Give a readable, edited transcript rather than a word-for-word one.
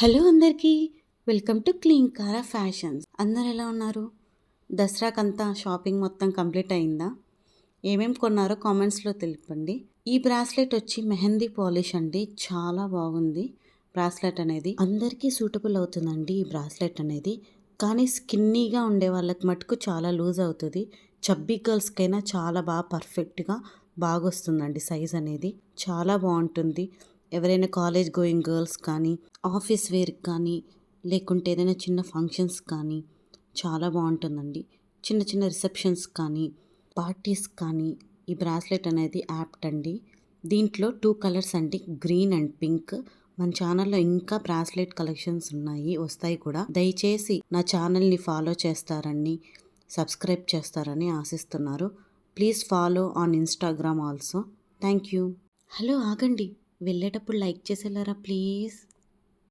Hello అందరికీ, welcome to Klinkaara fashions. అందరు ఎలా ఉన్నారు? దసరాకంతా షాపింగ్ మొత్తం కంప్లీట్ అయిందా? ఏమేమి కొన్నారో కామెంట్స్లో తెలిపండి. ఈ బ్రాస్లెట్ వచ్చి మెహందీ పాలిష్ అండి, చాలా బాగుంది. బ్రాస్లెట్ అనేది అందరికీ సూటబుల్ అవుతుందండి. ఈ బ్రాస్లెట్ అనేది కానీ స్కిన్నీగా ఉండే వాళ్ళకి మటుకు చాలా లూజ్ అవుతుంది. చబ్బీ గర్ల్స్కైనా చాలా బాగా పర్ఫెక్ట్గా బాగా వస్తుందండి. సైజ్ అనేది చాలా బాగుంటుంది. ఎవరైనా కాలేజ్ గోయింగ్ గర్ల్స్ కానీ, ఆఫీస్ వేర్కి కానీ, లేకుంటే ఏదైనా చిన్న ఫంక్షన్స్ కానీ చాలా బాగుంటుందండి. చిన్న చిన్న రిసెప్షన్స్ కానీ, పార్టీస్ కానీ ఈ బ్రాస్లెట్ అనేది యాప్ట్ అండి. దీంట్లో 2 కలర్స్ అండి, గ్రీన్ అండ్ పింక్. మన ఛానల్లో ఇంకా బ్రాస్లెట్ కలెక్షన్స్ వస్తాయి కూడా. దయచేసి నా ఛానల్ని ఫాలో చేస్తారని, సబ్స్క్రైబ్ చేస్తారని ఆశిస్తున్నారు. Please follow on Instagram also. Thank you. Hello ఆగండి, వెళ్ళేటప్పుడు లైక్ చేసేలారా ప్లీజ్.